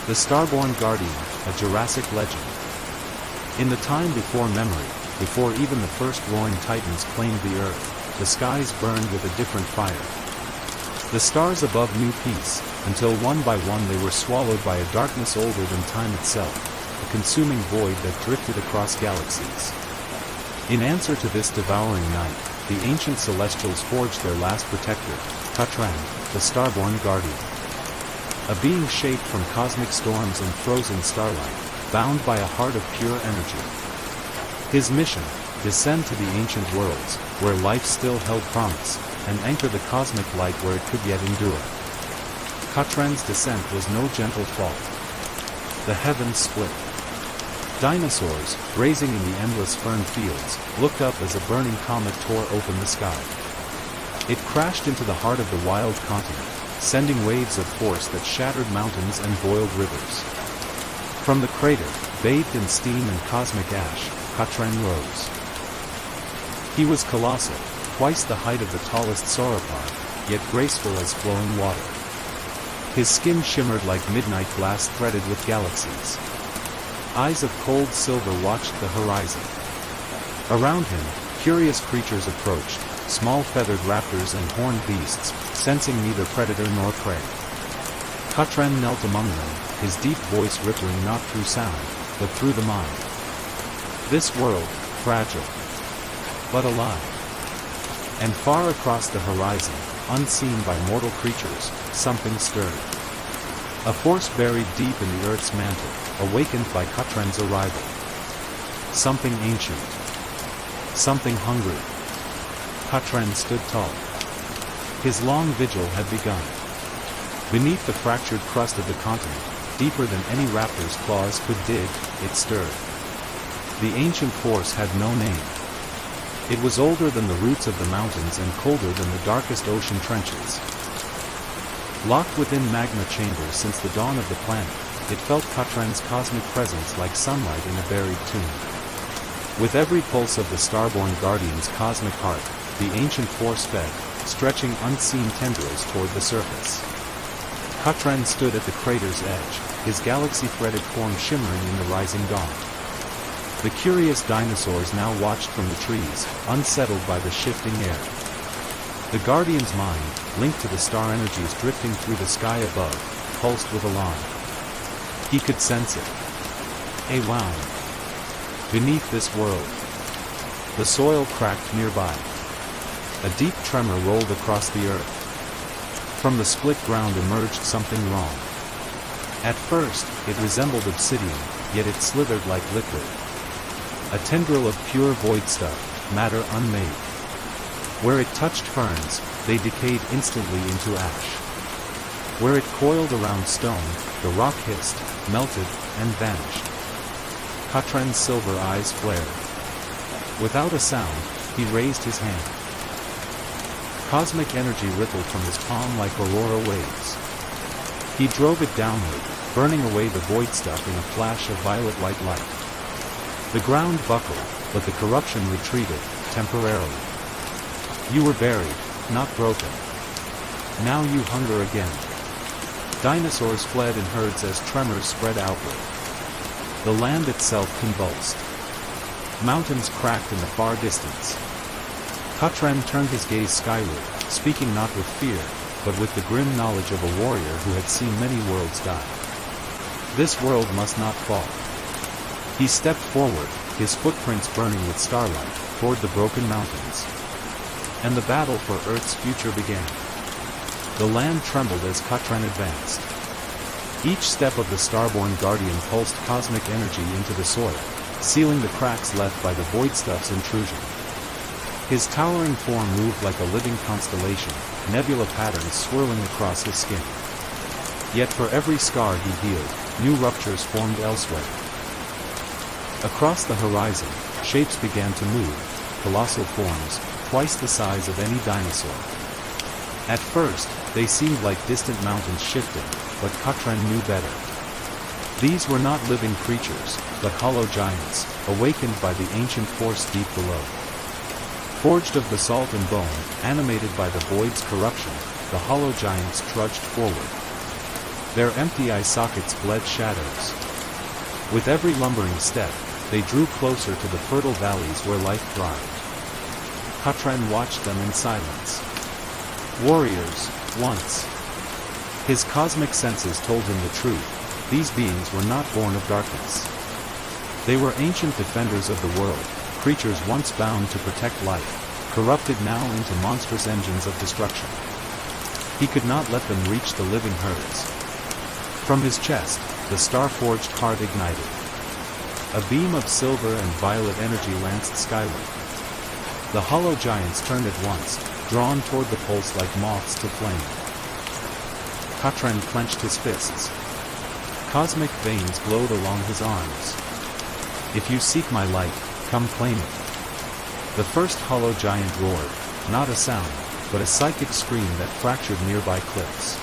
The Starborn Guardian, a Jurassic legend. In the time before memory, before even the first roaring titans claimed the earth, the skies burned with a different fire. The stars above knew peace, until one by one they were swallowed by a darkness older than time itself, a consuming void that drifted across galaxies. In answer to this devouring night, the ancient celestials forged their last protector, Catran, the Starborn Guardian. A being shaped from cosmic storms and frozen starlight, bound by a heart of pure energy. His mission, descend to the ancient worlds, where life still held promise, and anchor the cosmic light where it could yet endure. Catran's descent was no gentle fall. The heavens split. Dinosaurs, grazing in the endless fern fields, looked up as a burning comet tore open the sky. It crashed into the heart of the wild continent, sending waves of force that shattered mountains and boiled rivers. From the crater, bathed in steam and cosmic ash, Catran rose. He was colossal, twice the height of the tallest sauropod, yet graceful as flowing water. His skin shimmered like midnight glass threaded with galaxies. Eyes of cold silver watched the horizon. Around him, curious creatures approached, small feathered raptors and horned beasts, sensing neither predator nor prey. Catran knelt among them, his deep voice rippling not through sound, but through the mind. This world, fragile, but alive. And far across the horizon, unseen by mortal creatures, something stirred. A force buried deep in the Earth's mantle, awakened by Catran's arrival. Something ancient. Something hungry. Catran stood tall. His long vigil had begun. Beneath the fractured crust of the continent, deeper than any raptor's claws could dig, it stirred. The ancient force had no name. It was older than the roots of the mountains and colder than the darkest ocean trenches. Locked within magma chambers since the dawn of the planet, it felt Catran's cosmic presence like sunlight in a buried tomb. With every pulse of the Starborn Guardian's cosmic heart, the ancient force fed, stretching unseen tendrils toward the surface. Catran stood at the crater's edge, his galaxy-threaded form shimmering in the rising dawn. The curious dinosaurs now watched from the trees, unsettled by the shifting air. The Guardian's mind, linked to the star energies drifting through the sky above, pulsed with alarm. He could sense it. A wound. Beneath this world. The soil cracked nearby. A deep tremor rolled across the earth. From the split ground emerged something wrong. At first, it resembled obsidian, yet it slithered like liquid. A tendril of pure void stuff, matter unmade. Where it touched ferns, they decayed instantly into ash. Where it coiled around stone, the rock hissed, melted, and vanished. Catran's silver eyes flared. Without a sound, he raised his hand. Cosmic energy rippled from his palm like aurora waves. He drove it downward, burning away the void stuff in a flash of violet-white light. The ground buckled, but the corruption retreated, temporarily. You were buried, not broken. Now you hunger again. Dinosaurs fled in herds as tremors spread outward. The land itself convulsed. Mountains cracked in the far distance. Catran turned his gaze skyward, speaking not with fear, but with the grim knowledge of a warrior who had seen many worlds die. This world must not fall. He stepped forward, his footprints burning with starlight, toward the broken mountains. And the battle for Earth's future began. The land trembled as Catran advanced. Each step of the Starborn Guardian pulsed cosmic energy into the soil, sealing the cracks left by the void stuff's intrusion. His towering form moved like a living constellation, nebula patterns swirling across his skin. Yet for every scar he healed, new ruptures formed elsewhere. Across the horizon, shapes began to move, colossal forms, twice the size of any dinosaur. At first, they seemed like distant mountains shifting, but Catran knew better. These were not living creatures, but hollow giants, awakened by the ancient force deep below. Forged of basalt and bone, animated by the void's corruption, the hollow giants trudged forward. Their empty eye sockets bled shadows. With every lumbering step, they drew closer to the fertile valleys where life thrived. Katran watched them in silence. Warriors, once. His cosmic senses told him the truth: these beings were not born of darkness. They were ancient defenders of the world, creatures once bound to protect life, corrupted now into monstrous engines of destruction. He could not let them reach the living herds. From his chest, the star-forged heart ignited. A beam of silver and violet energy lanced skyward. The hollow giants turned at once, drawn toward the pulse like moths to flame. Katran clenched his fists. Cosmic veins glowed along his arms. If you seek my light, come claim it. The first hollow giant roared, not a sound, but a psychic scream that fractured nearby cliffs.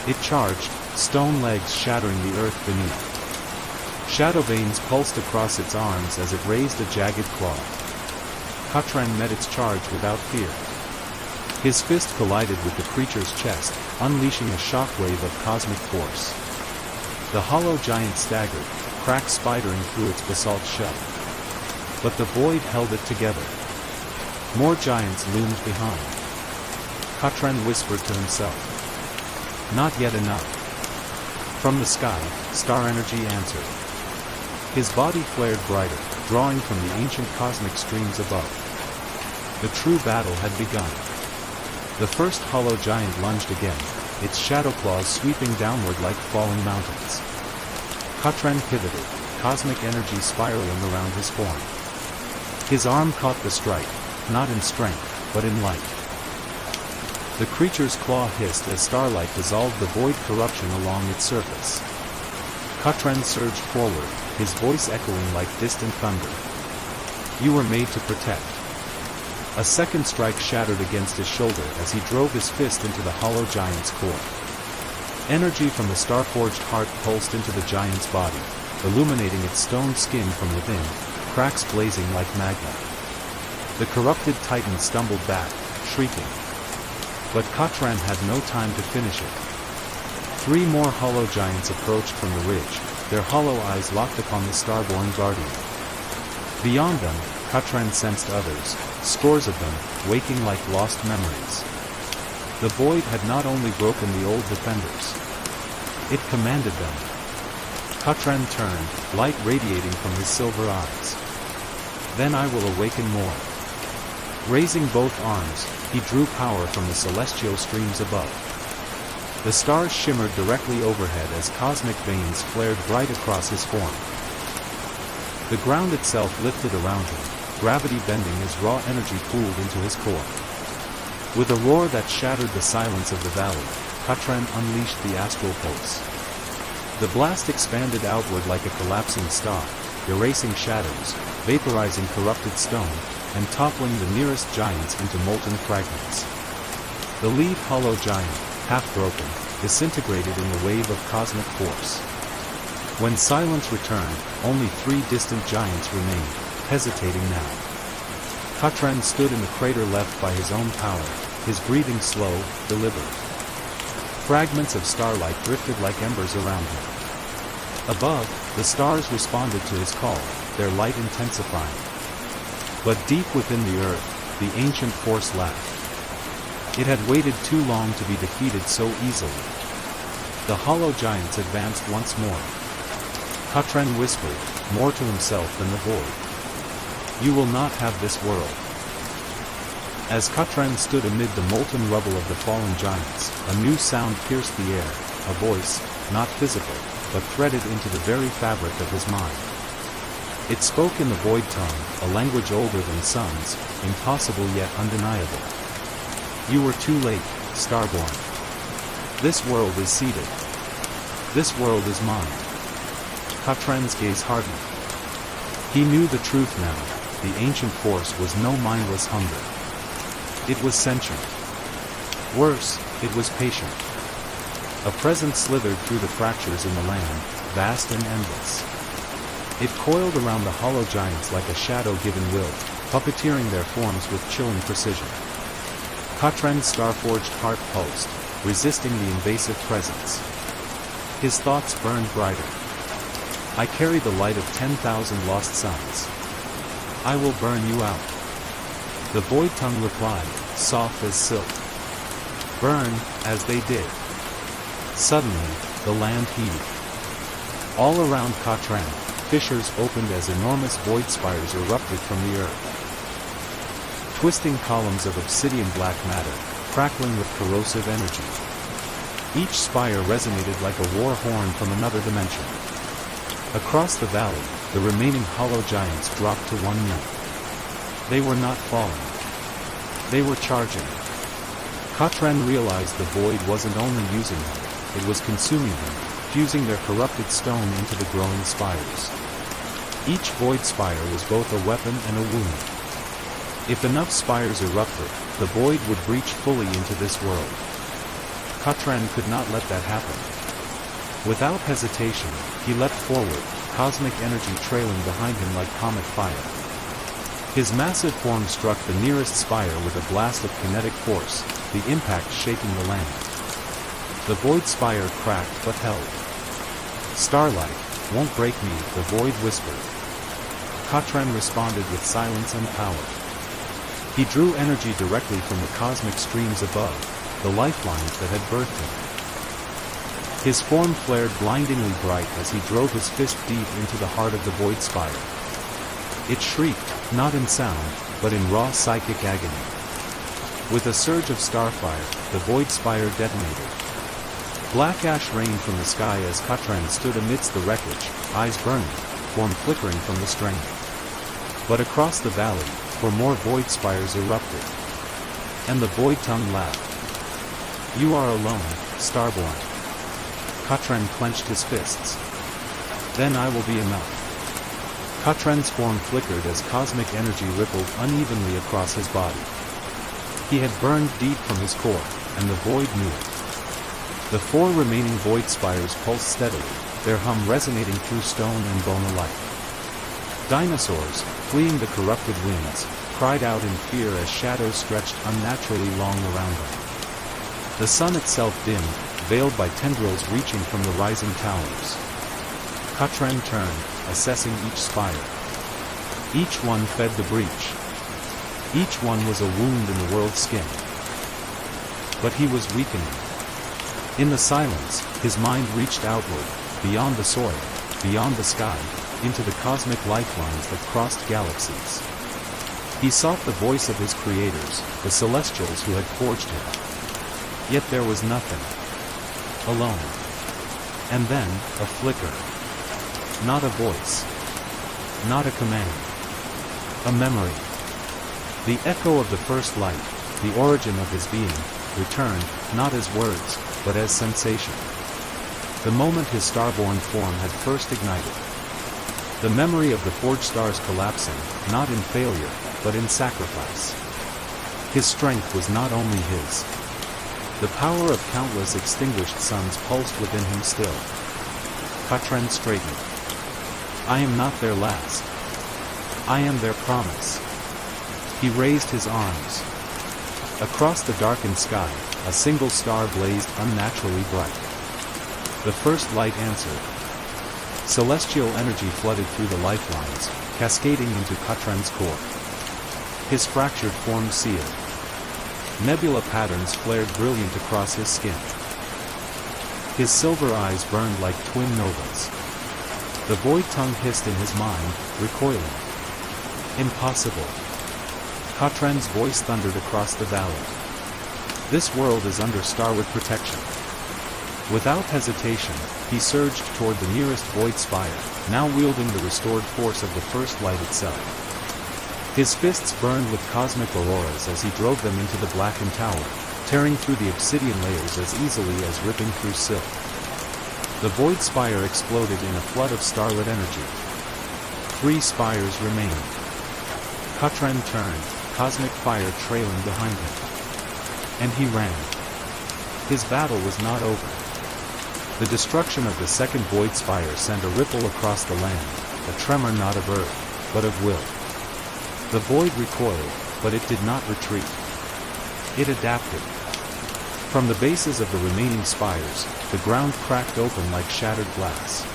It charged, stone legs shattering the earth beneath. Shadow veins pulsed across its arms as it raised a jagged claw. Katran met its charge without fear. His fist collided with the creature's chest, unleashing a shockwave of cosmic force. The hollow giant staggered, cracks spidering through its basalt shell. But the void held it together. More giants loomed behind. Katran whispered to himself. Not yet enough. From the sky, star energy answered. His body flared brighter, drawing from the ancient cosmic streams above. The true battle had begun. The first hollow giant lunged again, its shadow claws sweeping downward like falling mountains. Katran pivoted, cosmic energy spiraling around his form. His arm caught the strike, not in strength, but in light. The creature's claw hissed as starlight dissolved the void corruption along its surface. Katran surged forward, his voice echoing like distant thunder. You were made to protect. A second strike shattered against his shoulder as he drove his fist into the hollow giant's core. Energy from the star-forged heart pulsed into the giant's body, illuminating its stone skin from within, cracks blazing like magma. The corrupted titan stumbled back, shrieking. But Katran had no time to finish it. 3 more hollow giants approached from the ridge, their hollow eyes locked upon the Starborn guardian. Beyond them, Katran sensed others, scores of them, waking like lost memories. The void had not only broken the old defenders. It commanded them. Katran turned, light radiating from his silver eyes. Then I will awaken more. Raising both arms, he drew power from the celestial streams above. The stars shimmered directly overhead as cosmic veins flared bright across his form. The ground itself lifted around him, gravity bending as raw energy pooled into his core. With a roar that shattered the silence of the valley, Katran unleashed the astral pulse. The blast expanded outward like a collapsing star, erasing shadows, vaporizing corrupted stone, and toppling the nearest giants into molten fragments. The lead hollow giant, half broken, disintegrated in the wave of cosmic force. When silence returned, only 3 distant giants remained, hesitating now. Katran stood in the crater left by his own power, his breathing slow, deliberate. Fragments of starlight drifted like embers around him. Above, the stars responded to his call, their light intensifying. But deep within the earth, the ancient force laughed. It had waited too long to be defeated so easily. The hollow giants advanced once more. Katran whispered, more to himself than the void. You will not have this world. As Katran stood amid the molten rubble of the fallen giants, a new sound pierced the air, a voice, not physical, but threaded into the very fabric of his mind. It spoke in the void tongue, a language older than suns, impossible yet undeniable. You were too late, Starborn. This world is seeded. This world is mine. Katran's gaze hardened. He knew the truth now, the ancient force was no mindless hunger. It was sentient. Worse, it was patient. A presence slithered through the fractures in the land, vast and endless. It coiled around the hollow giants like a shadow-given will, puppeteering their forms with chilling precision. Katran's star-forged heart pulsed, resisting the invasive presence. His thoughts burned brighter. I carry the light of 10,000 lost suns. I will burn you out. The void tongue replied, soft as silk. Burn, as they did. Suddenly, the land heaved. All around Katran, fissures opened as enormous void spires erupted from the earth. Twisting columns of obsidian black matter, crackling with corrosive energy. Each spire resonated like a war horn from another dimension. Across the valley, the remaining hollow giants dropped to 1 minute. They were not falling. They were charging. Katran realized the void wasn't only using them, it was consuming them, fusing their corrupted stone into the growing spires. Each void spire was both a weapon and a wound. If enough spires erupted, the void would breach fully into this world. Katran could not let that happen. Without hesitation, he leapt forward, cosmic energy trailing behind him like comet fire. His massive form struck the nearest spire with a blast of kinetic force, the impact shaking the land. The void spire cracked but held. Starlight, won't break me, the void whispered. Katran responded with silence and power. He drew energy directly from the cosmic streams above, the lifelines that had birthed him. His form flared blindingly bright as he drove his fist deep into the heart of the void spire. It shrieked, not in sound, but in raw psychic agony. With a surge of starfire, the void spire detonated. Black ash rained from the sky as Katran stood amidst the wreckage, eyes burning, form flickering from the strain. But across the valley, for more void spires erupted. And the void tongue laughed. You are alone, Starborn. Katran clenched his fists. Then I will be enough. Katran's form flickered as cosmic energy rippled unevenly across his body. He had burned deep from his core, and the void knew it. The 4 remaining void spires pulsed steadily, their hum resonating through stone and bone alike. Dinosaurs, fleeing the corrupted winds, cried out in fear as shadows stretched unnaturally long around them. The sun itself dimmed, veiled by tendrils reaching from the rising towers. Katran turned, assessing each spire. Each one fed the breach. Each one was a wound in the world's skin. But he was weakening. In the silence, his mind reached outward, beyond the soil, beyond the sky, into the cosmic lifelines that crossed galaxies. He sought the voice of his creators, the celestials who had forged him. Yet there was nothing. Alone. And then, a flicker. Not a voice. Not a command. A memory. The echo of the first light, the origin of his being, returned, not as words, but as sensation. The moment his starborn form had first ignited. The memory of the forged stars collapsing, not in failure, but in sacrifice. His strength was not only his. The power of countless extinguished suns pulsed within him still. Katran straightened. I am not their last. I am their promise. He raised his arms. Across the darkened sky, a single star blazed unnaturally bright. The first light answered. Celestial energy flooded through the lifelines, cascading into Katran's core. His fractured form sealed. Nebula patterns flared brilliant across his skin. His silver eyes burned like twin novas. The void tongue hissed in his mind, recoiling. Impossible. Katran's voice thundered across the valley. This world is under starward protection. Without hesitation, he surged toward the nearest void spire, now wielding the restored force of the first light itself. His fists burned with cosmic auroras as he drove them into the blackened tower, tearing through the obsidian layers as easily as ripping through silk. The void spire exploded in a flood of starlit energy. 3 spires remained. Katran turned, cosmic fire trailing behind him. And he ran. His battle was not over. The destruction of the second void spire sent a ripple across the land, a tremor not of earth, but of will. The void recoiled, but it did not retreat. It adapted. From the bases of the remaining spires, the ground cracked open like shattered glass.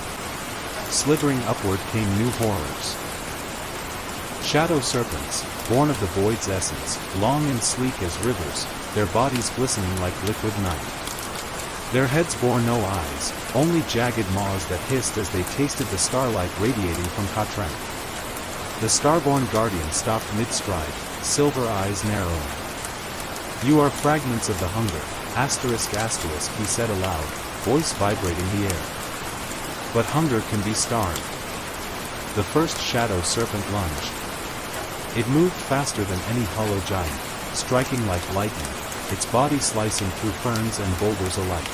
Slithering upward came new horrors. Shadow serpents, born of the void's essence, long and sleek as rivers, their bodies glistening like liquid night. Their heads bore no eyes, only jagged maws that hissed as they tasted the starlight radiating from Katran. The Starborn guardian stopped mid-stride, silver eyes narrowing. "You are fragments of the hunger, asterisk asterisk," he said aloud, voice vibrating the air. "But hunger can be starved." The first shadow serpent lunged. It moved faster than any hollow giant, striking like lightning, its body slicing through ferns and boulders alike.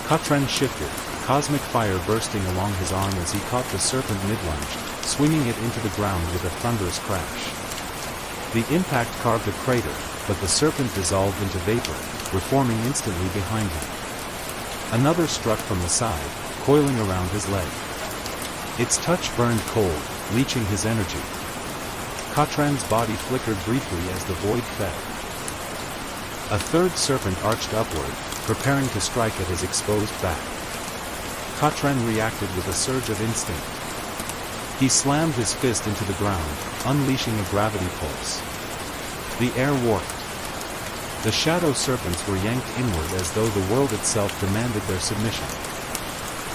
Katran shifted, cosmic fire bursting along his arm as he caught the serpent mid-lunge, swinging it into the ground with a thunderous crash. The impact carved a crater, but the serpent dissolved into vapor, reforming instantly behind him. Another struck from the side, coiling around his leg. Its touch burned cold, leeching his energy. Katran's body flickered briefly as the void fed. A third serpent arched upward, preparing to strike at his exposed back. Katran reacted with a surge of instinct. He slammed his fist into the ground, unleashing a gravity pulse. The air warped. The shadow serpents were yanked inward as though the world itself demanded their submission.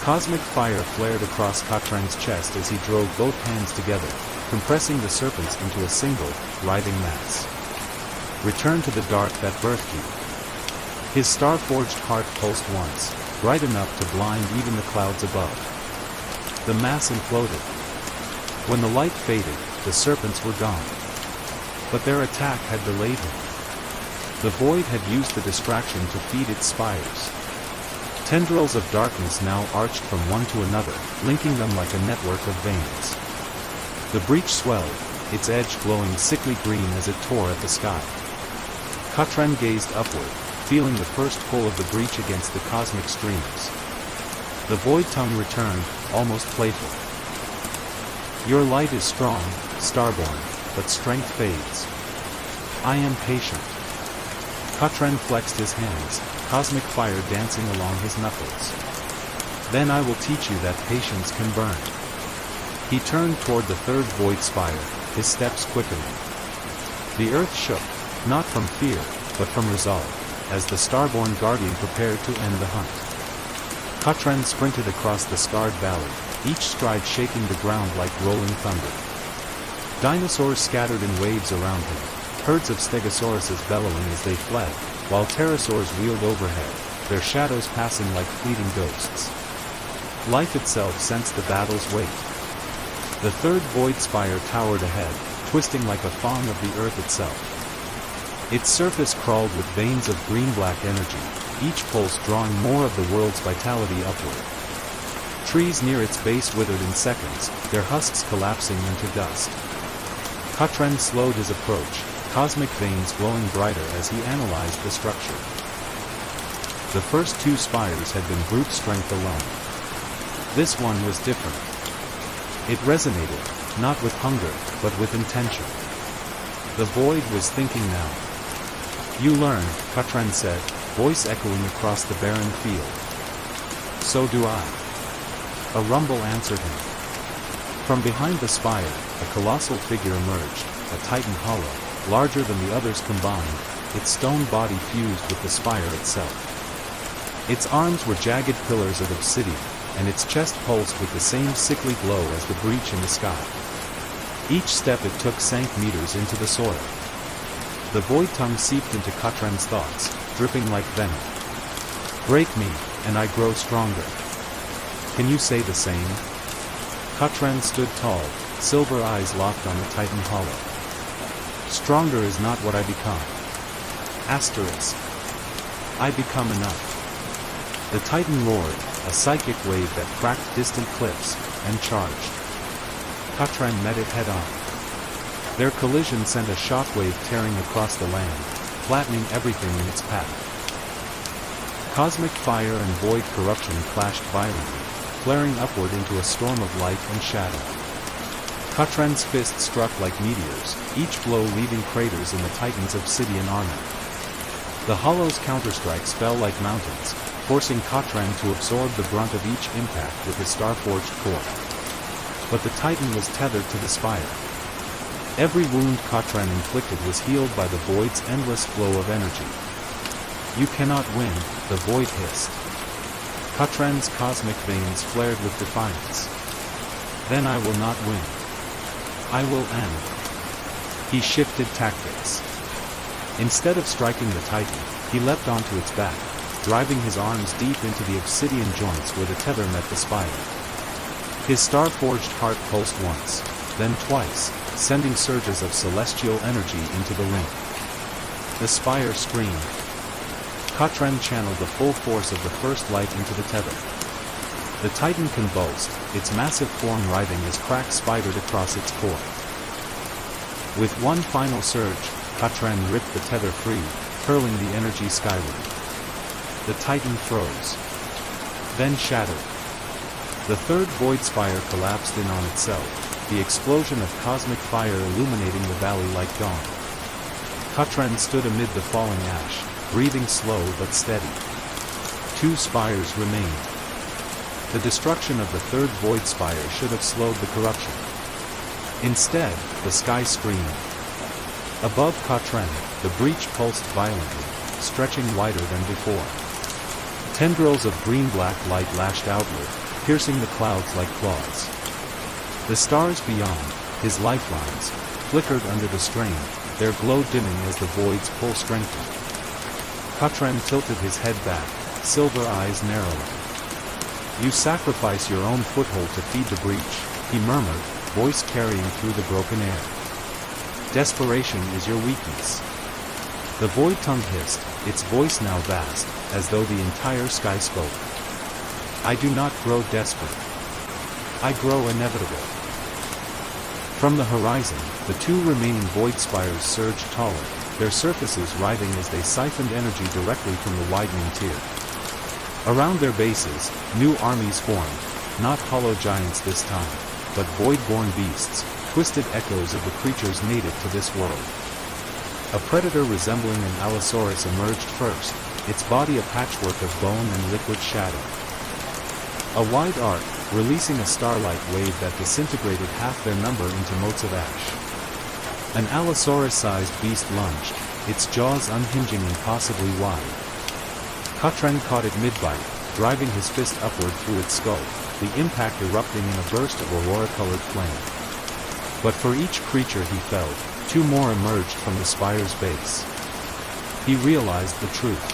Cosmic fire flared across Katran's chest as he drove both hands together, compressing the serpents into a single, writhing mass. "Return to the dark that birthed you." His star-forged heart pulsed once, bright enough to blind even the clouds above. The mass imploded. When the light faded, the serpents were gone. But their attack had delayed him. The void had used the distraction to feed its spires. Tendrils of darkness now arched from one to another, linking them like a network of veins. The breach swelled, its edge glowing sickly green as it tore at the sky. Katran gazed upward, feeling the first pull of the breach against the cosmic streams. The void tongue returned, almost playful. "Your light is strong, Starborn, but strength fades. I am patient." Katran flexed his hands, cosmic fire dancing along his knuckles. "Then I will teach you that patience can burn." He turned toward the third void spire, his steps quickening. The earth shook, not from fear, but from resolve, as the Starborn guardian prepared to end the hunt. Katran sprinted across the scarred valley, each stride shaking the ground like rolling thunder. Dinosaurs scattered in waves around him, herds of stegosauruses bellowing as they fled, while pterosaurs wheeled overhead, their shadows passing like fleeting ghosts. Life itself sensed the battle's weight. The third void spire towered ahead, twisting like a fawn of the earth itself. Its surface crawled with veins of green-black energy, each pulse drawing more of the world's vitality upward. Trees near its base withered in seconds, their husks collapsing into dust. Katran slowed his approach, cosmic veins glowing brighter as he analyzed the structure. The first two spires had been brute strength alone. This one was different. It resonated, not with hunger, but with intention. The void was thinking now. "You learn," Katran said, voice echoing across the barren field. "So do I." A rumble answered him. From behind the spire, a colossal figure emerged, a titan hollow, larger than the others combined, its stone body fused with the spire itself. Its arms were jagged pillars of obsidian, and its chest pulsed with the same sickly glow as the breach in the sky. Each step it took sank meters into the soil. The void tongue seeped into Katran's thoughts, dripping like venom. "Break me, and I grow stronger. Can you say the same?" Katran stood tall, silver eyes locked on the titan hollow. "Stronger is not what I become. Asterisk. I become enough." The titan roared, a psychic wave that cracked distant cliffs, and charged. Katran met it head-on. Their collision sent a shockwave tearing across the land, flattening everything in its path. Cosmic fire and void corruption clashed violently, flaring upward into a storm of light and shadow. Katran's fist struck like meteors, each blow leaving craters in the titan's obsidian armor. The hollow's counterstrikes fell like mountains, forcing Katran to absorb the brunt of each impact with his star-forged core. But the Titan was tethered to the spire. Every wound Katran inflicted was healed by the void's endless flow of energy. "You cannot win," the void hissed. Katran's cosmic veins flared with defiance. "Then I will not win. I will end." He shifted tactics. Instead of striking the Titan, he leapt onto its back, driving his arms deep into the obsidian joints where the tether met the spire. His star-forged heart pulsed once, then twice, sending surges of celestial energy into the link. The spire screamed. Katran channeled the full force of the first light into the tether. The Titan convulsed, its massive form writhing as cracks spidered across its core. With one final surge, Katran ripped the tether free, hurling the energy skyward. The Titan froze. Then shattered. The third void spire collapsed in on itself, the explosion of cosmic fire illuminating the valley like dawn. Katran stood amid the falling ash, breathing slow but steady. 2 spires remained. The destruction of the third void spire should have slowed the corruption. Instead, the sky screamed. Above Katran, the breach pulsed violently, stretching wider than before. Tendrils of green-black light lashed outward, piercing the clouds like claws. The stars beyond, his lifelines, flickered under the strain, their glow dimming as the void's pull strengthened. Katran tilted his head back, silver eyes narrowing. "You sacrifice your own foothold to feed the breach," he murmured, voice carrying through the broken air. "Desperation is your weakness." The void tongue hissed, its voice now vast, as though the entire sky spoke. "I do not grow desperate. I grow inevitable." From the horizon, the 2 remaining void spires surged taller, their surfaces writhing as they siphoned energy directly from the widening tier. Around their bases, new armies formed, not hollow giants this time, but void-born beasts, twisted echoes of the creatures native to this world. A predator resembling an Allosaurus emerged first, its body a patchwork of bone and liquid shadow. A wide arc, releasing a starlight wave that disintegrated half their number into motes of ash. An Allosaurus-sized beast lunged, its jaws unhinging impossibly wide. Katran caught it mid-bite, driving his fist upward through its skull, the impact erupting in a burst of aurora-colored flame. But for each creature he felled, 2 more emerged from the spire's base. He realized the truth.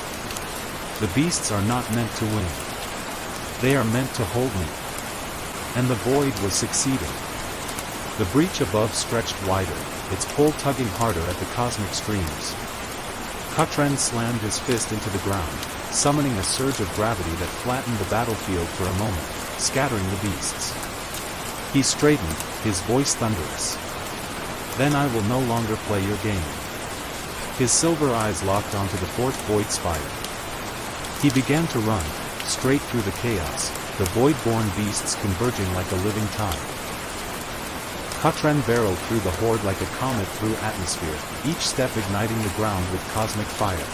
The beasts are not meant to win. They are meant to hold me. And the void was succeeding. The breach above stretched wider, its pull tugging harder at the cosmic streams. Katran slammed his fist into the ground, summoning a surge of gravity that flattened the battlefield for a moment, scattering the beasts. He straightened, his voice thunderous. "Then I will no longer play your game." His silver eyes locked onto the 4th void spire. He began to run, straight through the chaos, the void-born beasts converging like a living tide. Katran barreled through the horde like a comet through atmosphere, each step igniting the ground with cosmic fire.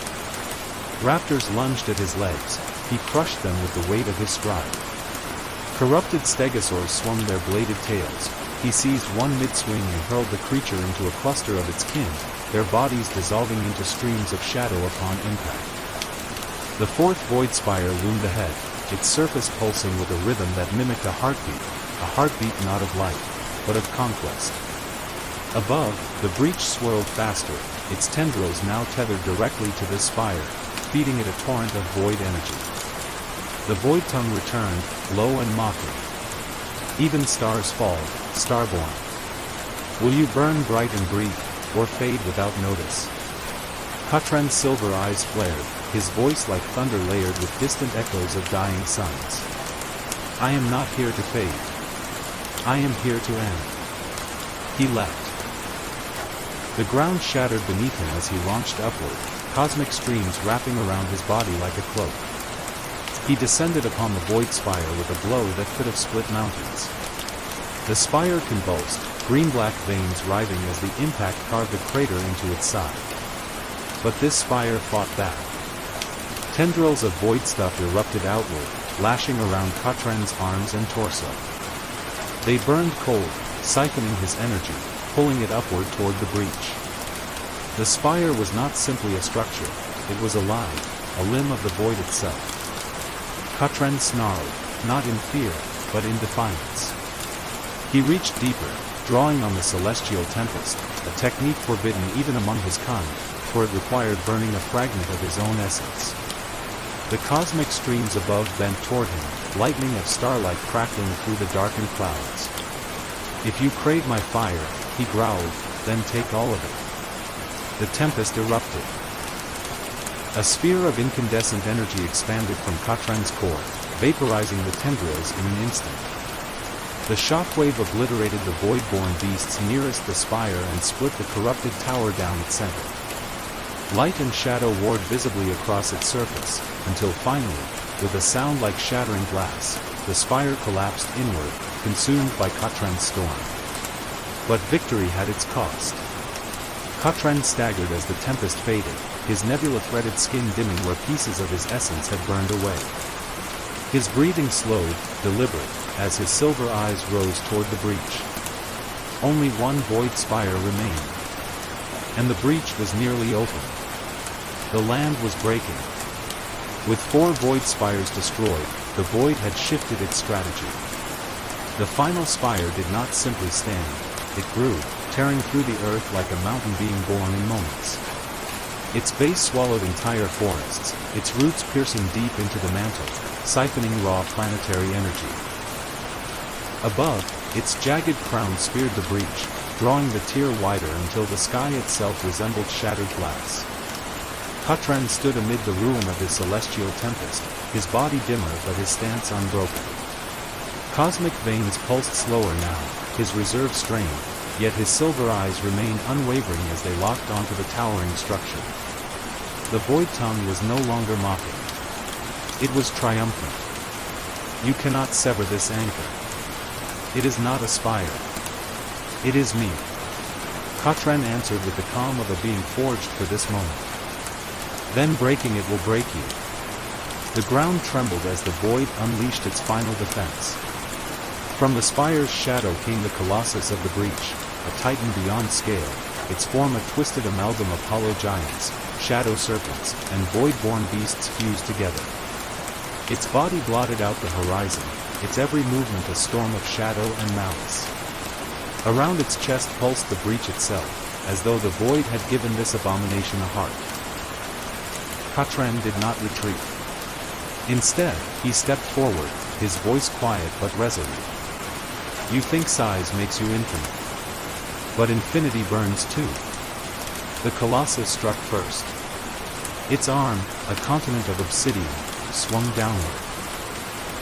Raptors lunged at his legs, he crushed them with the weight of his stride. Corrupted stegosaurs swung their bladed tails, he seized one mid-swing and hurled the creature into a cluster of its kin, their bodies dissolving into streams of shadow upon impact. The 4th void spire loomed ahead, its surface pulsing with a rhythm that mimicked a heartbeat not of light, but of conquest. Above, the breach swirled faster, its tendrils now tethered directly to the spire, feeding it a torrent of void energy. The void tongue returned, low and mocking. "Even stars fall, Starborn. Will you burn bright and brief, or fade without notice?" Katran's silver eyes flared, his voice like thunder layered with distant echoes of dying suns. "I am not here to fade. I am here to end." He leapt. The ground shattered beneath him as he launched upward, cosmic streams wrapping around his body like a cloak. He descended upon the void spire with a blow that could have split mountains. The spire convulsed, green-black veins writhing as the impact carved a crater into its side. But this spire fought back. Tendrils of void stuff erupted outward, lashing around Katren's arms and torso. They burned cold, siphoning his energy, pulling it upward toward the breach. The spire was not simply a structure, it was alive, a limb of the void itself. Katren snarled, not in fear, but in defiance. He reached deeper, drawing on the celestial tempest, a technique forbidden even among his kind, for it required burning a fragment of his own essence. The cosmic streams above bent toward him, lightning of starlight crackling through the darkened clouds. If you crave my fire, he growled, then take all of it. The tempest erupted. A sphere of incandescent energy expanded from Katren's core, vaporizing the tendrils in an instant. The shockwave obliterated the void-born beasts nearest the spire and split the corrupted tower down its center. Light and shadow warred visibly across its surface, until finally, with a sound like shattering glass, the spire collapsed inward, consumed by Katren's storm. But victory had its cost. Katren staggered as the tempest faded, his nebula-threaded skin dimming where pieces of his essence had burned away. His breathing slowed, deliberate, as his silver eyes rose toward the breach. Only one void spire remained. And the breach was nearly open. The land was breaking. With 4 void spires destroyed, the void had shifted its strategy. The final spire did not simply stand, it grew, tearing through the earth like a mountain being born in moments. Its base swallowed entire forests, its roots piercing deep into the mantle, siphoning raw planetary energy. Above, its jagged crown speared the breach, drawing the tier wider until the sky itself resembled shattered glass. Katren stood amid the ruin of his celestial tempest, his body dimmer but his stance unbroken. Cosmic veins pulsed slower now, his reserve strained, yet his silver eyes remained unwavering as they locked onto the towering structure. The void tongue was no longer mocking. It was triumphant. You cannot sever this anchor. It is not a spire. It is me. Katren answered with the calm of a being forged for this moment. Then breaking it will break you. The ground trembled as the void unleashed its final defense. From the spire's shadow came the colossus of the breach, a titan beyond scale, its form a twisted amalgam of hollow giants, shadow serpents, and void-born beasts fused together. Its body blotted out the horizon, its every movement a storm of shadow and malice. Around its chest pulsed the breach itself, as though the void had given this abomination a heart. Katren did not retreat. Instead, he stepped forward, his voice quiet but resolute. You think size makes you infinite. But infinity burns too. The colossus struck first. Its arm, a continent of obsidian, swung downward.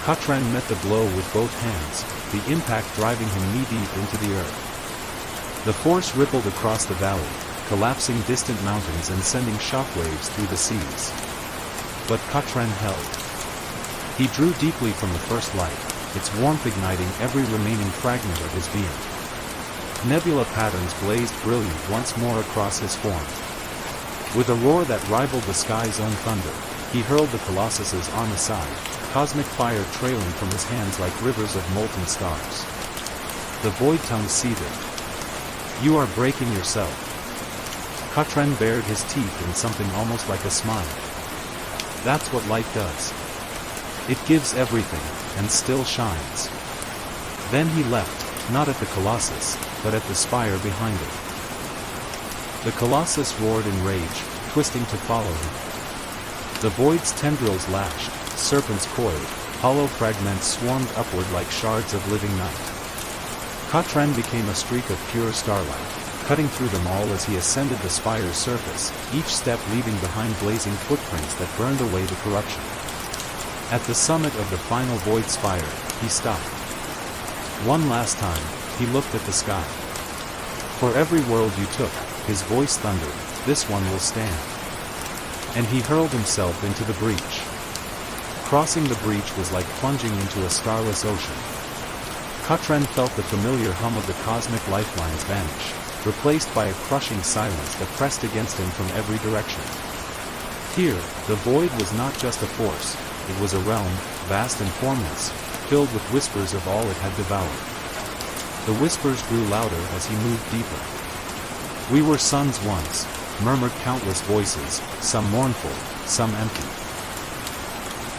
Katren met the blow with both hands, the impact driving him knee-deep into the earth. The force rippled across the valley, collapsing distant mountains and sending shockwaves through the seas. But Katren held. He drew deeply from the first light, its warmth igniting every remaining fragment of his being. Nebula patterns blazed brilliant once more across his form. With a roar that rivaled the sky's own thunder, he hurled the colossus's arm aside, cosmic fire trailing from his hands like rivers of molten stars. The void tongue seethed. You are breaking yourself. Katren bared his teeth in something almost like a smile. That's what light does. It gives everything, and still shines. Then he leapt, not at the colossus, but at the spire behind it. The colossus roared in rage, twisting to follow him. The void's tendrils lashed, serpents coiled, hollow fragments swarmed upward like shards of living night. Katren became a streak of pure starlight, cutting through them all as he ascended the spire's surface, each step leaving behind blazing footprints that burned away the corruption. At the summit of the final void spire, he stopped. One last time, he looked at the sky. For every world you took, his voice thundered, this one will stand. And he hurled himself into the breach. Crossing the breach was like plunging into a starless ocean. Katren felt the familiar hum of the cosmic lifelines vanish, replaced by a crushing silence that pressed against him from every direction. Here, the void was not just a force, it was a realm, vast and formless, filled with whispers of all it had devoured. The whispers grew louder as he moved deeper. "We were suns once," murmured countless voices, some mournful, some empty.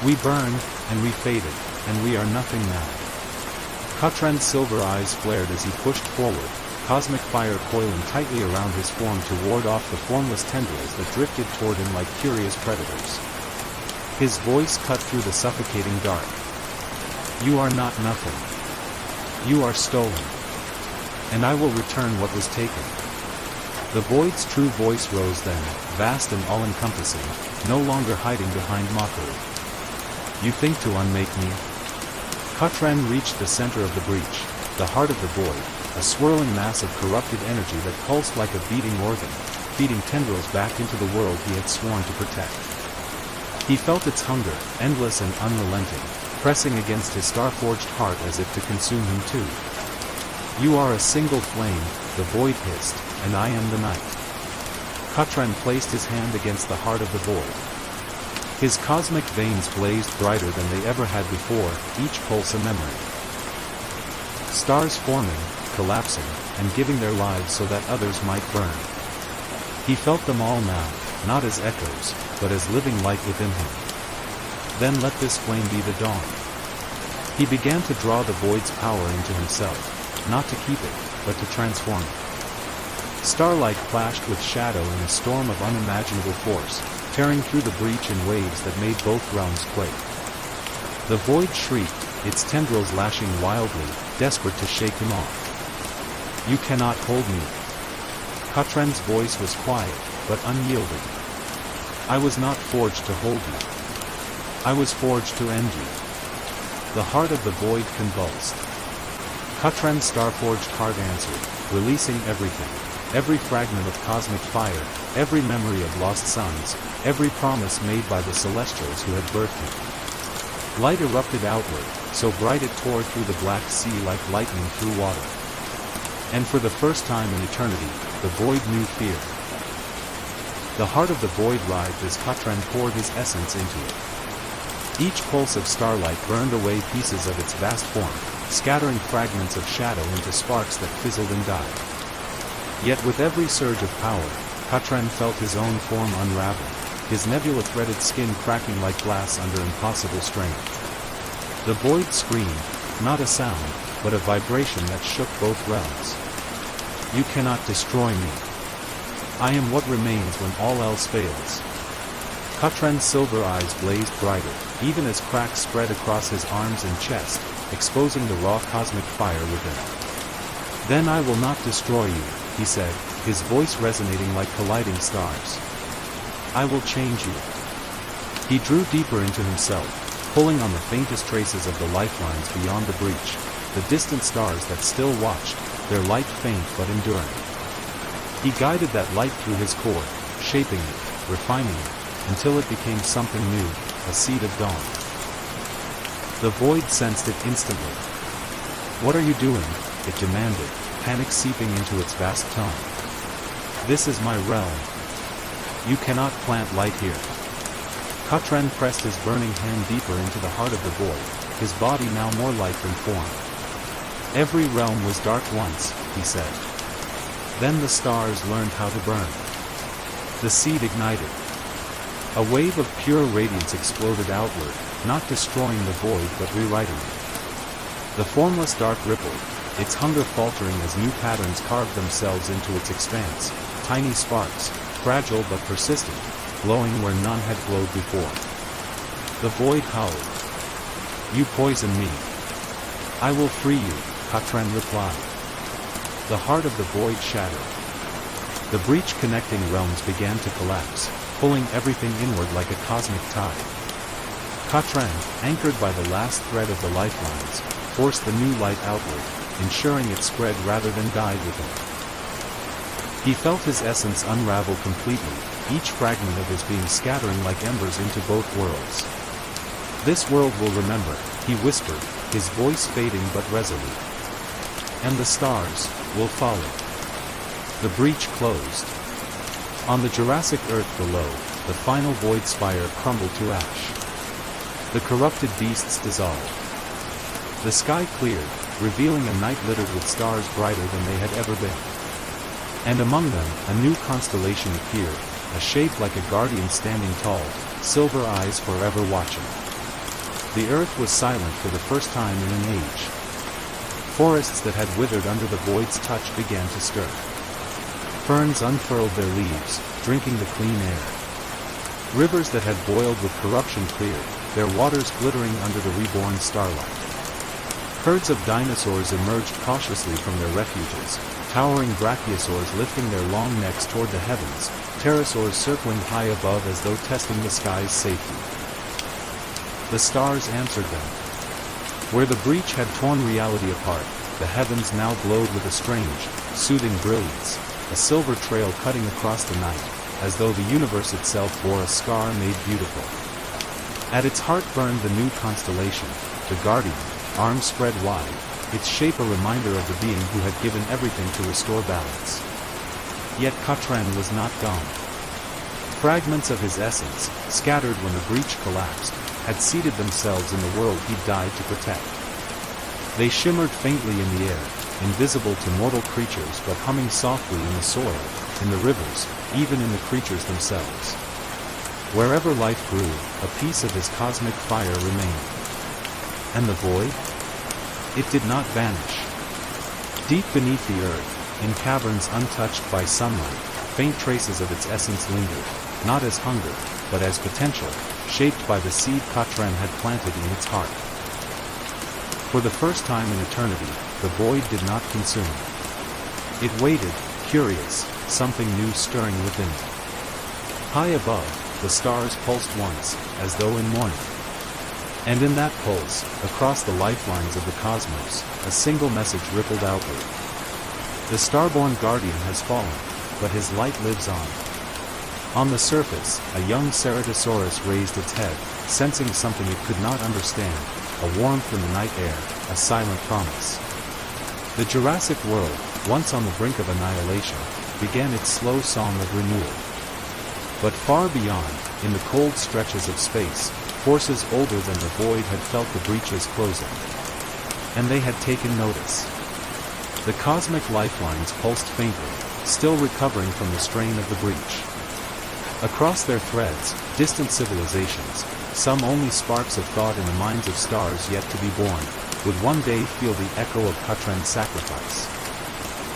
"We burned, and we faded, and we are nothing now." Katran's silver eyes flared as he pushed forward, cosmic fire coiling tightly around his form to ward off the formless tendrils that drifted toward him like curious predators. His voice cut through the suffocating dark. "You are not nothing. You are stolen. And I will return what was taken." The void's true voice rose then, vast and all-encompassing, no longer hiding behind mockery. "You think to unmake me?" Katran reached the center of the breach, the heart of the void, a swirling mass of corrupted energy that pulsed like a beating organ, feeding tendrils back into the world he had sworn to protect. He felt its hunger, endless and unrelenting, pressing against his star-forged heart as if to consume him too. "You are a single flame," the void hissed, "and I am the night." Katran placed his hand against the heart of the void. His cosmic veins blazed brighter than they ever had before, each pulse a memory. Stars forming, collapsing, and giving their lives so that others might burn. He felt them all now, not as echoes, but as living light within him. Then let this flame be the dawn. He began to draw the void's power into himself, not to keep it, but to transform it. Starlight clashed with shadow in a storm of unimaginable force, tearing through the breach in waves that made both realms quake. The void shrieked, its tendrils lashing wildly, desperate to shake him off. "You cannot hold me." Katran's voice was quiet, but unyielding. "I was not forged to hold you. I was forged to end you." The heart of the void convulsed. Katran's star-forged heart answered, releasing everything, every fragment of cosmic fire, every memory of lost suns, every promise made by the celestials who had birthed him. Light erupted outward, so bright it tore through the black sea like lightning through water. And for the first time in eternity, the void knew fear. The heart of the void writhed as Katran poured his essence into it. Each pulse of starlight burned away pieces of its vast form, scattering fragments of shadow into sparks that fizzled and died. Yet with every surge of power, Katran felt his own form unravel, his nebula-threaded skin cracking like glass under impossible strain. The void screamed, not a sound, but a vibration that shook both realms. "You cannot destroy me. I am what remains when all else fails." Katran's silver eyes blazed brighter, even as cracks spread across his arms and chest, exposing the raw cosmic fire within. "Then I will not destroy you," he said, his voice resonating like colliding stars. "I will change you." He drew deeper into himself, pulling on the faintest traces of the lifelines beyond the breach, the distant stars that still watched, their light faint but enduring. He guided that light through his core, shaping it, refining it, until it became something new, a seed of dawn. The void sensed it instantly. "What are you doing?" it demanded, panic seeping into its vast tone. "This is my realm. You cannot plant light here." Katran pressed his burning hand deeper into the heart of the void, his body now more light than form. "Every realm was dark once," he said. Then the stars learned how to burn. The seed ignited. A wave of pure radiance exploded outward, not destroying the void but rewriting it. The formless dark rippled, its hunger faltering as new patterns carved themselves into its expanse, tiny sparks, fragile but persistent, glowing where none had glowed before. The void howled. "You poison me. I will free you," Katran replied. The heart of the void shattered. The breach connecting realms began to collapse, pulling everything inward like a cosmic tide. Katran, anchored by the last thread of the lifelines, forced the new light outward, ensuring it spread rather than died within. He felt his essence unravel completely, each fragment of his being scattering like embers into both worlds. "This world will remember," he whispered, his voice fading but resolute. "And the stars will follow." The breach closed. On the Jurassic Earth below, the final void spire crumbled to ash. The corrupted beasts dissolved. The sky cleared, revealing a night littered with stars brighter than they had ever been. And among them, a new constellation appeared, a shape like a guardian standing tall, silver eyes forever watching. The earth was silent for the first time in an age. Forests that had withered under the void's touch began to stir. Ferns unfurled their leaves, drinking the clean air. Rivers that had boiled with corruption cleared, their waters glittering under the reborn starlight. Herds of dinosaurs emerged cautiously from their refuges, towering brachiosaurs lifting their long necks toward the heavens, pterosaurs circling high above as though testing the sky's safety. The stars answered them. Where the breach had torn reality apart, the heavens now glowed with a strange, soothing brilliance, a silver trail cutting across the night, as though the universe itself bore a scar made beautiful. At its heart burned the new constellation, the Guardian, arms spread wide, its shape a reminder of the being who had given everything to restore balance. Yet Katran was not gone. Fragments of his essence, scattered when the breach collapsed, had seated themselves in the world he died to protect. They shimmered faintly in the air, invisible to mortal creatures but humming softly in the soil, in the rivers, even in the creatures themselves. Wherever life grew, a piece of his cosmic fire remained. And the void? It did not vanish. Deep beneath the earth, in caverns untouched by sunlight, faint traces of its essence lingered, not as hunger, but as potential, shaped by the seed Katran had planted in its heart. For the first time in eternity, the void did not consume. It waited, curious, something new stirring within it. High above, the stars pulsed once, as though in mourning. And in that pulse, across the lifelines of the cosmos, a single message rippled outward. The Starborn Guardian has fallen, but his light lives on. On the surface, a young Ceratosaurus raised its head, sensing something it could not understand, a warmth in the night air, a silent promise. The Jurassic world, once on the brink of annihilation, began its slow song of renewal. But far beyond, in the cold stretches of space, forces older than the void had felt the breaches closing. And they had taken notice. The cosmic lifelines pulsed faintly, still recovering from the strain of the breach. Across their threads, distant civilizations, some only sparks of thought in the minds of stars yet to be born, would one day feel the echo of Katran's sacrifice.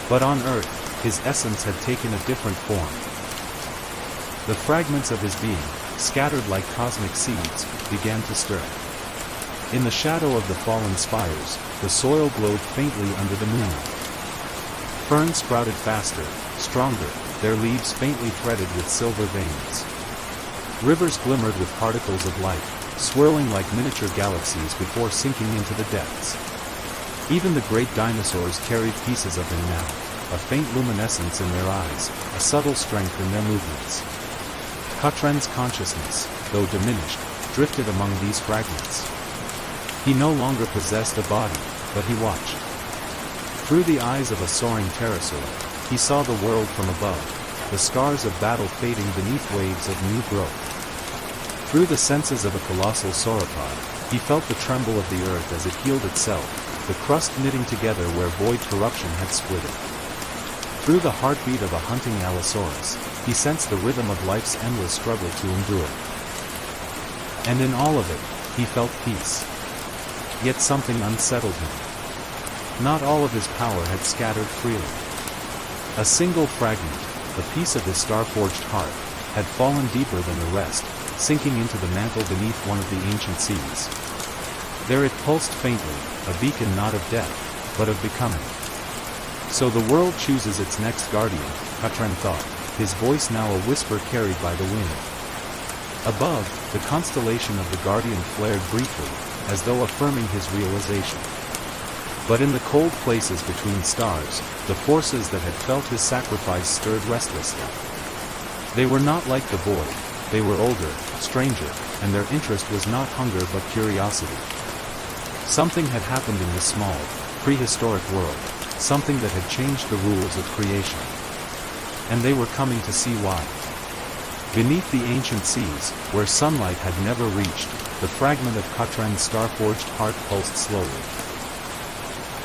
But on Earth, his essence had taken a different form. The fragments of his being, scattered like cosmic seeds, began to stir. In the shadow of the fallen spires, the soil glowed faintly under the moon. Ferns sprouted faster, stronger, their leaves faintly threaded with silver veins. Rivers glimmered with particles of light, swirling like miniature galaxies before sinking into the depths. Even the great dinosaurs carried pieces of him now, a faint luminescence in their eyes, a subtle strength in their movements. Katran's consciousness, though diminished, drifted among these fragments. He no longer possessed a body, but he watched. Through the eyes of a soaring pterosaur, he saw the world from above, the scars of battle fading beneath waves of new growth. Through the senses of a colossal sauropod, he felt the tremble of the earth as it healed itself, the crust knitting together where void corruption had split it. Through the heartbeat of a hunting Allosaurus, he sensed the rhythm of life's endless struggle to endure. And in all of it, he felt peace. Yet something unsettled him. Not all of his power had scattered freely. A single fragment, a piece of his star-forged heart, had fallen deeper than the rest, sinking into the mantle beneath one of the ancient seas. There it pulsed faintly, a beacon not of death, but of becoming. So the world chooses its next guardian, Katran thought, his voice now a whisper carried by the wind. Above, the constellation of the Guardian flared briefly, as though affirming his realization. But in the cold places between stars, the forces that had felt his sacrifice stirred restlessly. They were not like the void, they were older, stranger, and their interest was not hunger but curiosity. Something had happened in this small, prehistoric world, something that had changed the rules of creation. And they were coming to see why. Beneath the ancient seas, where sunlight had never reached, the fragment of Katran's star-forged heart pulsed slowly.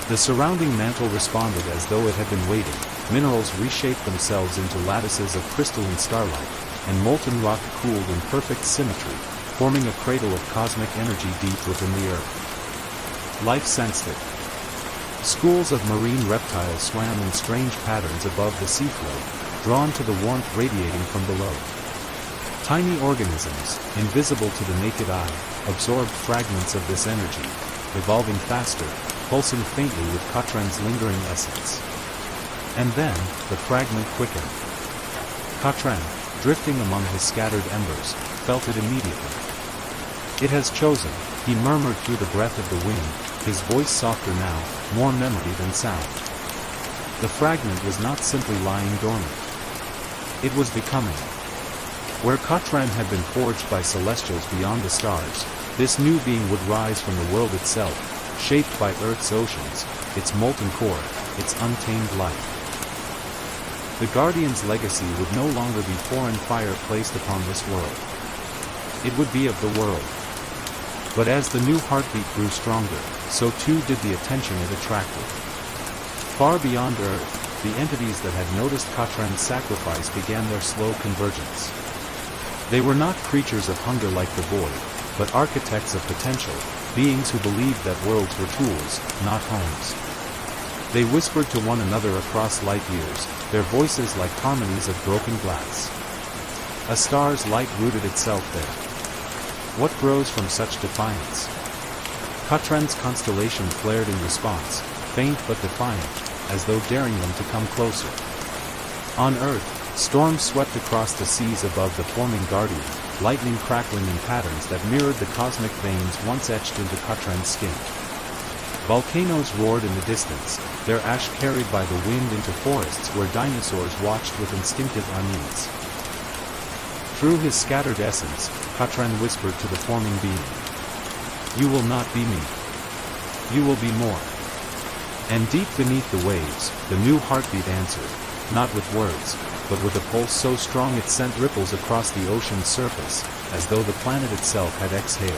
The surrounding mantle responded as though it had been waiting. Minerals reshaped themselves into lattices of crystalline starlight, and molten rock cooled in perfect symmetry, forming a cradle of cosmic energy deep within the earth. Life sensed it. Schools of marine reptiles swam in strange patterns above the seafloor, drawn to the warmth radiating from below. Tiny organisms, invisible to the naked eye, absorbed fragments of this energy, evolving faster, pulsing faintly with Katran's lingering essence. And then, the fragment quickened. Katran, drifting among his scattered embers, felt it immediately. It has chosen, he murmured through the breath of the wind, his voice softer now, more memory than sound. The fragment was not simply lying dormant. It was becoming. Where Katran had been forged by celestials beyond the stars, this new being would rise from the world itself, shaped by Earth's oceans, its molten core, its untamed life. The Guardian's legacy would no longer be foreign fire placed upon this world. It would be of the world. But as the new heartbeat grew stronger, so too did the attention it attracted. Far beyond Earth, the entities that had noticed Katran's sacrifice began their slow convergence. They were not creatures of hunger like the void, but architects of potential, beings who believed that worlds were tools, not homes. They whispered to one another across light years, their voices like harmonies of broken glass. A star's light rooted itself there. What grows from such defiance? Katran's constellation flared in response, faint but defiant, as though daring them to come closer. On Earth, storms swept across the seas above the forming Guardian, lightning crackling in patterns that mirrored the cosmic veins once etched into Katran's skin. Volcanoes roared in the distance, their ash carried by the wind into forests where dinosaurs watched with instinctive unease. Through his scattered essence, Katran whispered to the forming being. You will not be me. You will be more. And deep beneath the waves, the new heartbeat answered, not with words, but with a pulse so strong it sent ripples across the ocean's surface, as though the planet itself had exhaled.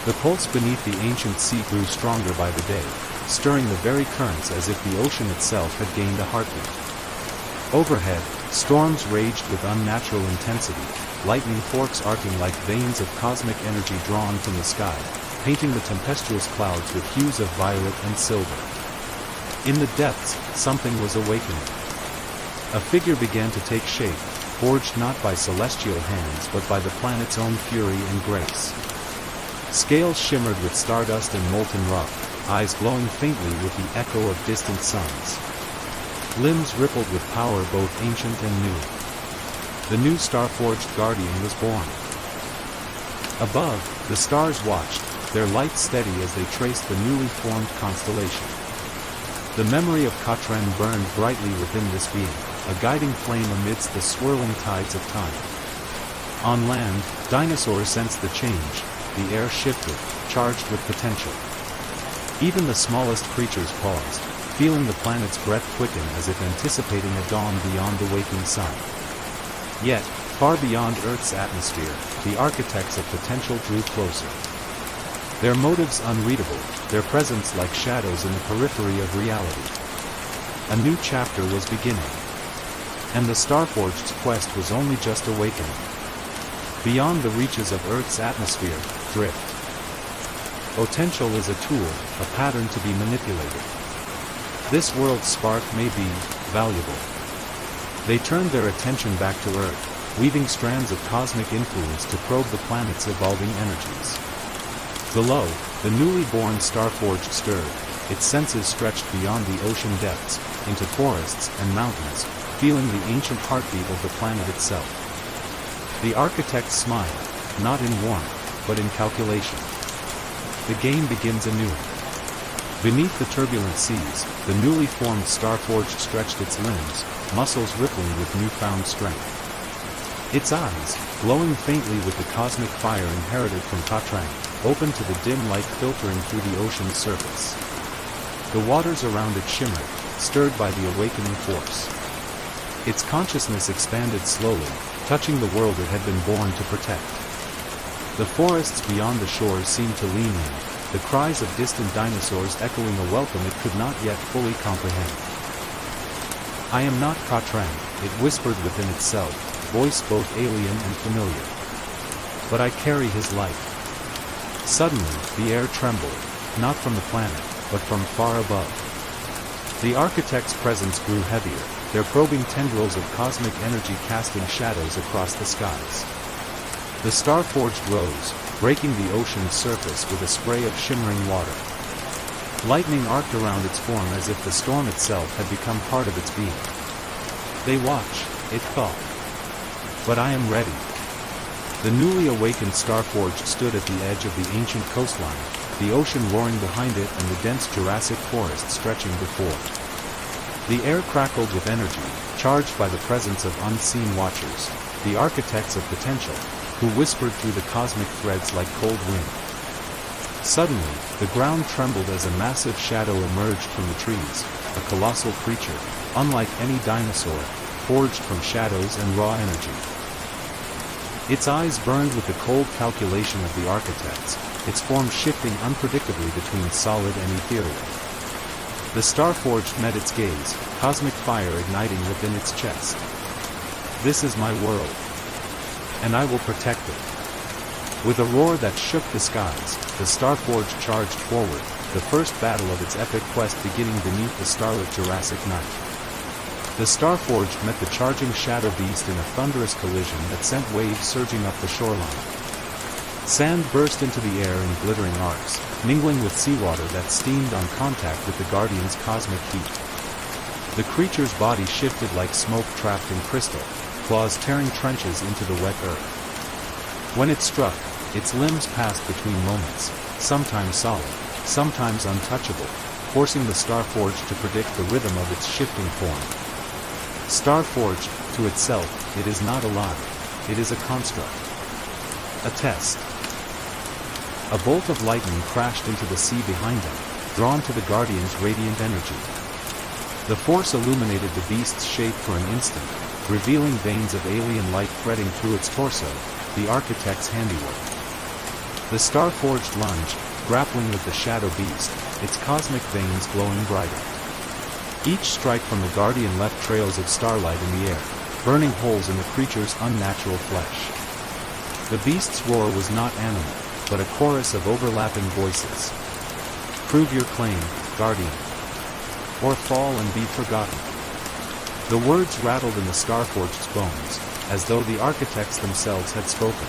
The pulse beneath the ancient sea grew stronger by the day, stirring the very currents as if the ocean itself had gained a heartbeat. Overhead, storms raged with unnatural intensity, lightning forks arcing like veins of cosmic energy drawn from the sky, painting the tempestuous clouds with hues of violet and silver. In the depths, something was awakening. A figure began to take shape, forged not by celestial hands but by the planet's own fury and grace. Scales shimmered with stardust and molten rock, eyes glowing faintly with the echo of distant suns. Limbs rippled with power both ancient and new. The new star-forged Guardian was born. Above, the stars watched, their light steady as they traced the newly formed constellation. The memory of Katran burned brightly within this being, a guiding flame amidst the swirling tides of time. On land, dinosaurs sensed the change, the air shifted, charged with potential. Even the smallest creatures paused, feeling the planet's breath quicken as if anticipating a dawn beyond the waking sun. Yet, far beyond Earth's atmosphere, the architects of potential drew closer. Their motives unreadable, their presence like shadows in the periphery of reality. A new chapter was beginning. And the Starforged's quest was only just awakening. Beyond the reaches of Earth's atmosphere, drift. Potential is a tool, a pattern to be manipulated. This world's spark may be valuable. They turned their attention back to Earth, weaving strands of cosmic influence to probe the planet's evolving energies. Below, the newly born Starforged stirred, its senses stretched beyond the ocean depths, into forests and mountains, feeling the ancient heartbeat of the planet itself. The architects smiled, not in warmth, but in calculation. The game begins anew. Beneath the turbulent seas, the newly formed Starforged stretched its limbs, muscles rippling with newfound strength. Its eyes, glowing faintly with the cosmic fire inherited from Katran, opened to the dim light filtering through the ocean's surface. The waters around it shimmered, stirred by the awakening force. Its consciousness expanded slowly, touching the world it had been born to protect. The forests beyond the shores seemed to lean in, the cries of distant dinosaurs echoing a welcome it could not yet fully comprehend. "I am not Katran," it whispered within itself, voice both alien and familiar. "But I carry his light." Suddenly, the air trembled, not from the planet, but from far above. The architect's presence grew heavier, their probing tendrils of cosmic energy casting shadows across the skies. The Starforged rose, breaking the ocean's surface with a spray of shimmering water. Lightning arced around its form as if the storm itself had become part of its being. "They watch," it thought. "But I am ready." The newly awakened Starforged stood at the edge of the ancient coastline, the ocean roaring behind it and the dense Jurassic forest stretching before. The air crackled with energy, charged by the presence of unseen watchers, the architects of potential, who whispered through the cosmic threads like cold wind. Suddenly, the ground trembled as a massive shadow emerged from the trees, a colossal creature, unlike any dinosaur, forged from shadows and raw energy. Its eyes burned with the cold calculation of the architects, its form shifting unpredictably between solid and ethereal. The Starforged met its gaze, cosmic fire igniting within its chest. "This is my world, and I will protect it." With a roar that shook the skies, the Starforged charged forward, the first battle of its epic quest beginning beneath the starlit Jurassic night. The Starforged met the charging Shadow Beast in a thunderous collision that sent waves surging up the shoreline. Sand burst into the air in glittering arcs, mingling with seawater that steamed on contact with the Guardian's cosmic heat. The creature's body shifted like smoke trapped in crystal, claws tearing trenches into the wet earth. When it struck, its limbs passed between moments, sometimes solid, sometimes untouchable, forcing the Starforged to predict the rhythm of its shifting form. Starforged, to itself, it is not alive, it is a construct. A test. A bolt of lightning crashed into the sea behind them, drawn to the Guardian's radiant energy. The force illuminated the beast's shape for an instant, revealing veins of alien light threading through its torso, the architect's handiwork. The Starforged lunged, grappling with the Shadow Beast, its cosmic veins glowing brighter. Each strike from the Guardian left trails of starlight in the air, burning holes in the creature's unnatural flesh. The beast's roar was not animal, but a chorus of overlapping voices. "Prove your claim, Guardian. Or fall and be forgotten." The words rattled in the Starforged's bones, as though the architects themselves had spoken.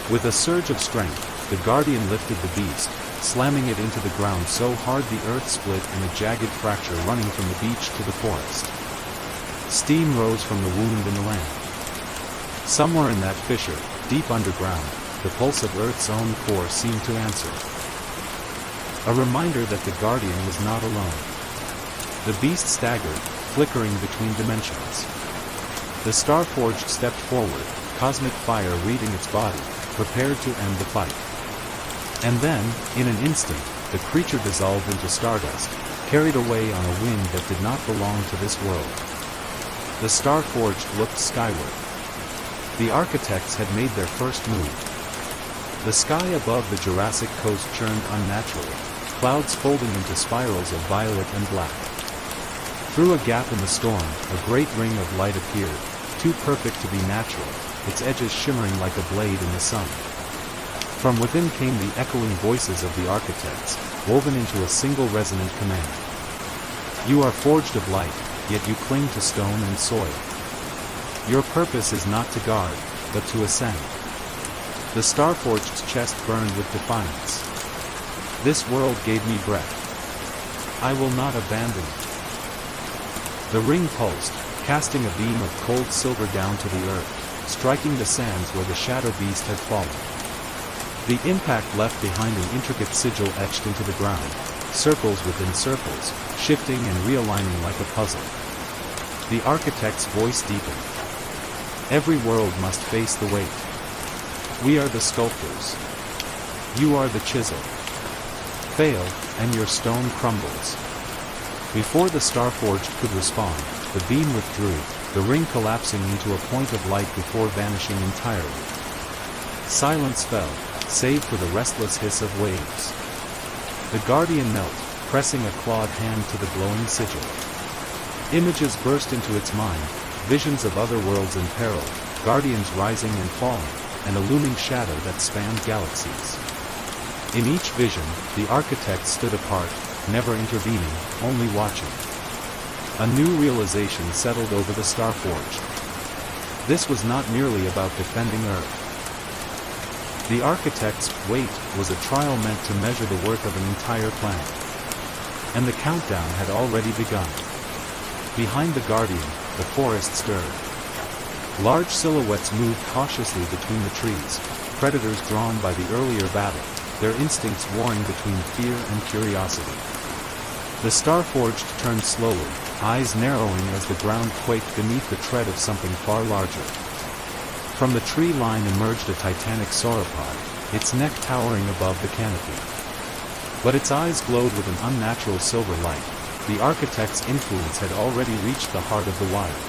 With a surge of strength, the Guardian lifted the beast, slamming it into the ground so hard the earth split in a jagged fracture running from the beach to the forest. Steam rose from the wound in the land. Somewhere in that fissure, deep underground, the pulse of Earth's own core seemed to answer. A reminder that the Guardian was not alone. The beast staggered, flickering between dimensions. The Starforged stepped forward, cosmic fire wreathing its body, prepared to end the fight. And then, in an instant, the creature dissolved into stardust, carried away on a wind that did not belong to this world. The Starforged looked skyward. The architects had made their first move. The sky above the Jurassic coast churned unnaturally, clouds folding into spirals of violet and black. Through a gap in the storm, a great ring of light appeared, too perfect to be natural, its edges shimmering like a blade in the sun. From within came the echoing voices of the architects, woven into a single resonant command. "You are forged of light, yet you cling to stone and soil. Your purpose is not to guard, but to ascend." The Starforged's chest burned with defiance. "This world gave me breath. I will not abandon it." The ring pulsed, casting a beam of cold silver down to the earth, striking the sands where the Shadow Beast had fallen. The impact left behind an intricate sigil etched into the ground, circles within circles, shifting and realigning like a puzzle. The architect's voice deepened. "Every world must face the weight. We are the sculptors. You are the chisel. Fail, and your stone crumbles." Before the Starforged could respond, the beam withdrew, the ring collapsing into a point of light before vanishing entirely. Silence fell, save for the restless hiss of waves. The Guardian knelt, pressing a clawed hand to the glowing sigil. Images burst into its mind, visions of other worlds in peril, guardians rising and falling, and a looming shadow that spanned galaxies. In each vision, the architect stood apart, never intervening, only watching. A new realization settled over the Starforged. This was not merely about defending Earth. The architect's weight was a trial meant to measure the worth of an entire planet. And the countdown had already begun. Behind the Guardian, the forest stirred. Large silhouettes moved cautiously between the trees, predators drawn by the earlier battle, their instincts warring between fear and curiosity. The Starforged turned slowly, eyes narrowing as the ground quaked beneath the tread of something far larger. From the tree line emerged a titanic sauropod, its neck towering above the canopy. But its eyes glowed with an unnatural silver light. The architect's influence had already reached the heart of the wild.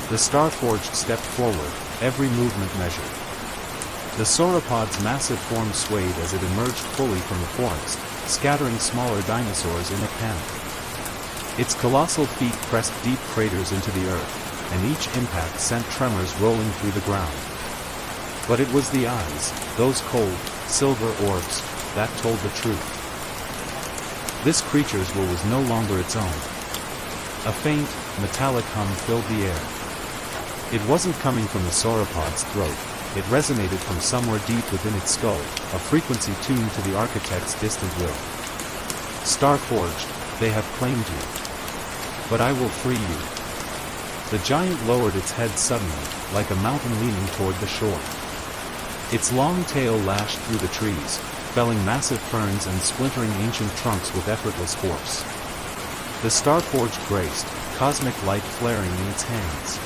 The Starforged stepped forward, every movement measured. The sauropod's massive form swayed as it emerged fully from the forest, scattering smaller dinosaurs in a panic. Its colossal feet pressed deep craters into the earth, and each impact sent tremors rolling through the ground. But it was the eyes, those cold, silver orbs, that told the truth. This creature's will was no longer its own. A faint, metallic hum filled the air. It wasn't coming from the sauropod's throat, it resonated from somewhere deep within its skull, a frequency tuned to the architect's distant will. Starforged, they have claimed you. But I will free you. The giant lowered its head suddenly, like a mountain leaning toward the shore. Its long tail lashed through the trees, felling massive ferns and splintering ancient trunks with effortless force. The Starforged braced, cosmic light flaring in its hands.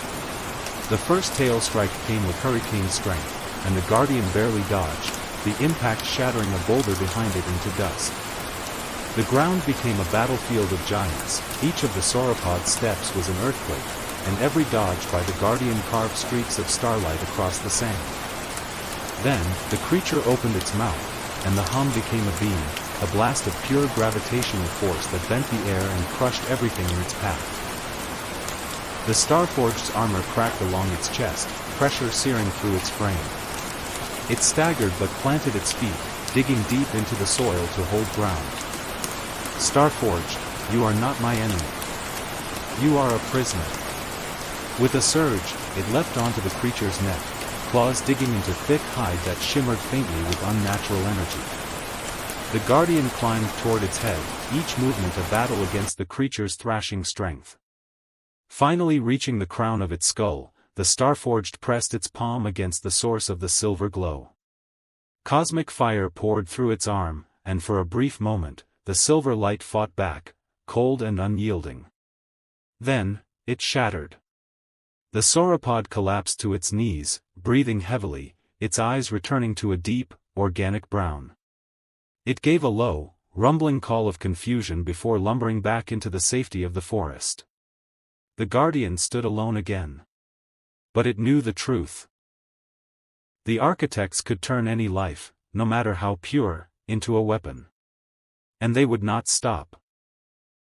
The first tail strike came with hurricane strength, and the Guardian barely dodged, the impact shattering a boulder behind it into dust. The ground became a battlefield of giants, each of the sauropod's steps was an earthquake, and every dodge by the Guardian carved streaks of starlight across the sand. Then, the creature opened its mouth, and the hum became a beam, a blast of pure gravitational force that bent the air and crushed everything in its path. The Starforged's armor cracked along its chest, pressure searing through its frame. It staggered but planted its feet, digging deep into the soil to hold ground. Starforged, you are not my enemy. You are a prisoner. With a surge, it leapt onto the creature's neck, claws digging into thick hide that shimmered faintly with unnatural energy. The Guardian climbed toward its head, each movement a battle against the creature's thrashing strength. Finally reaching the crown of its skull, the Starforged pressed its palm against the source of the silver glow. Cosmic fire poured through its arm, and for a brief moment, the silver light fought back, cold and unyielding. Then, it shattered. The sauropod collapsed to its knees, breathing heavily, its eyes returning to a deep, organic brown. It gave a low, rumbling call of confusion before lumbering back into the safety of the forest. The Guardian stood alone again. But it knew the truth. The architects could turn any life, no matter how pure, into a weapon. And they would not stop.